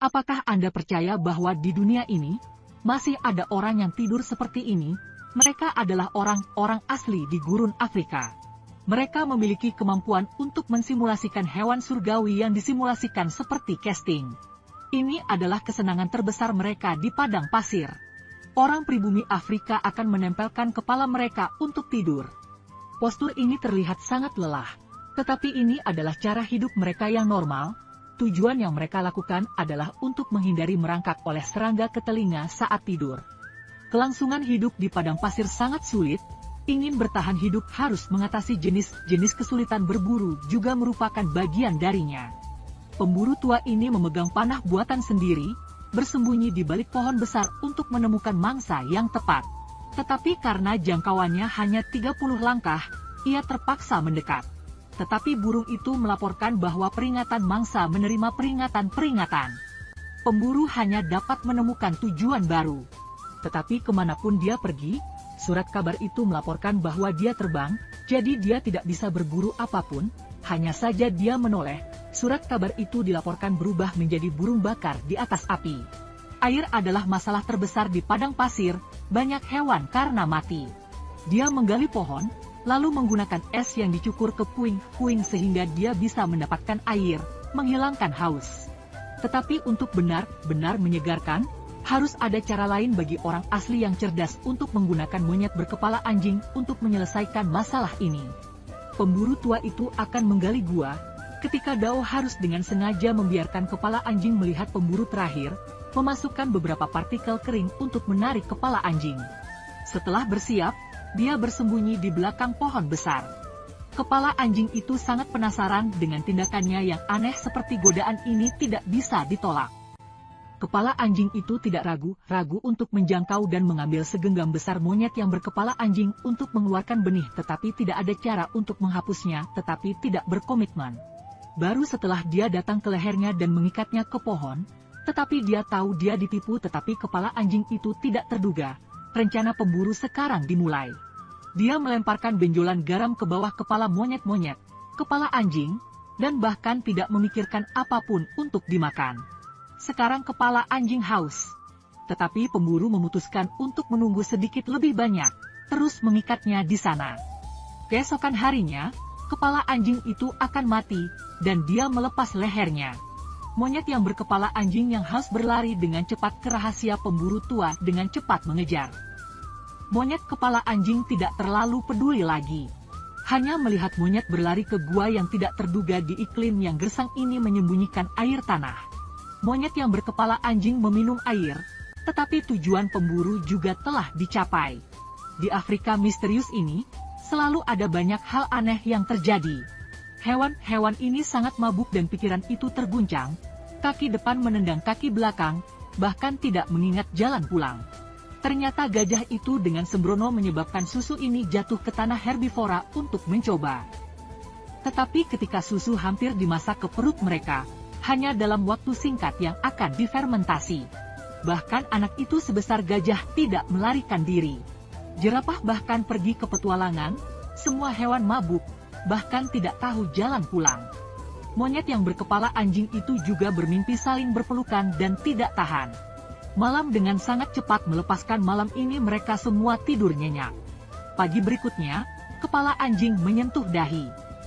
Apakah Anda percaya bahwa di dunia ini, masih ada orang yang tidur seperti ini? Mereka adalah orang-orang asli di gurun Afrika. Mereka memiliki kemampuan untuk mensimulasikan hewan surgawi yang disimulasikan seperti casting. Ini adalah kesenangan terbesar mereka di padang pasir. Orang pribumi Afrika akan menempelkan kepala mereka untuk tidur. Postur ini terlihat sangat lelah. Tetapi ini adalah cara hidup mereka yang normal. Tujuan yang mereka lakukan adalah untuk menghindari merangkak oleh serangga ke telinga saat tidur. Kelangsungan hidup di padang pasir sangat sulit. Ingin bertahan hidup harus mengatasi jenis-jenis kesulitan berburu juga merupakan bagian darinya. Pemburu tua ini memegang panah buatan sendiri, bersembunyi di balik pohon besar untuk menemukan mangsa yang tepat. Tetapi karena jangkauannya hanya 30 langkah, ia terpaksa mendekat. Tetapi burung itu melaporkan bahwa peringatan mangsa menerima peringatan-peringatan. Pemburu hanya dapat menemukan tujuan baru. Tetapi kemanapun dia pergi, surat kabar itu melaporkan bahwa dia terbang, jadi dia tidak bisa berburu apapun, hanya saja dia menoleh. Surat kabar itu dilaporkan berubah menjadi burung bakar di atas api. Air adalah masalah terbesar di padang pasir, banyak hewan karena mati. Dia menggali pohon, lalu menggunakan es yang dicukur ke puing-puing sehingga dia bisa mendapatkan air, menghilangkan haus. Tetapi untuk benar-benar menyegarkan, harus ada cara lain bagi orang asli yang cerdas untuk menggunakan monyet berkepala anjing untuk menyelesaikan masalah ini. Pemburu tua itu akan menggali gua. Ketika Dao harus dengan sengaja membiarkan kepala anjing melihat pemburu terakhir, memasukkan beberapa partikel kering untuk menarik kepala anjing. Setelah bersiap, dia bersembunyi di belakang pohon besar. Kepala anjing itu sangat penasaran dengan tindakannya yang aneh seperti godaan ini tidak bisa ditolak. Kepala anjing itu tidak ragu-ragu untuk menjangkau dan mengambil segenggam besar monyet yang berkepala anjing untuk mengeluarkan benih, tetapi tidak ada cara untuk menghapusnya, tetapi tidak berkomitmen. Baru setelah dia datang ke lehernya dan mengikatnya ke pohon, tetapi dia tahu dia ditipu, tetapi kepala anjing itu tidak terduga. Rencana pemburu sekarang dimulai. Dia melemparkan benjolan garam ke bawah kepala monyet-monyet, kepala anjing, dan bahkan tidak memikirkan apapun untuk dimakan. Sekarang kepala anjing haus. Tetapi pemburu memutuskan untuk menunggu sedikit lebih banyak, terus mengikatnya di sana. Keesokan harinya, kepala anjing itu akan mati, dan dia melepas lehernya. Monyet yang berkepala anjing yang haus berlari dengan cepat ke rahasia pemburu tua dengan cepat mengejar. Monyet kepala anjing tidak terlalu peduli lagi. Hanya melihat monyet berlari ke gua yang tidak terduga di iklim yang gersang ini menyembunyikan air tanah. Monyet yang berkepala anjing meminum air, tetapi tujuan pemburu juga telah dicapai. Di Afrika misterius ini, selalu ada banyak hal aneh yang terjadi. Hewan-hewan ini sangat mabuk dan pikiran itu terguncang, kaki depan menendang kaki belakang, bahkan tidak mengingat jalan pulang. Ternyata gajah itu dengan sembrono menyebabkan susu ini jatuh ke tanah herbivora untuk mencoba. Tetapi ketika susu hampir dimasak ke perut mereka, hanya dalam waktu singkat yang akan difermentasi. Bahkan anak itu sebesar gajah tidak melarikan diri. Jerapah bahkan pergi ke petualangan, semua hewan mabuk, bahkan tidak tahu jalan pulang. Monyet yang berkepala anjing itu juga bermimpi saling berpelukan dan tidak tahan. Malam dengan sangat cepat melepaskan malam ini mereka semua tidur nyenyak. Pagi berikutnya, kepala anjing menyentuh dahi.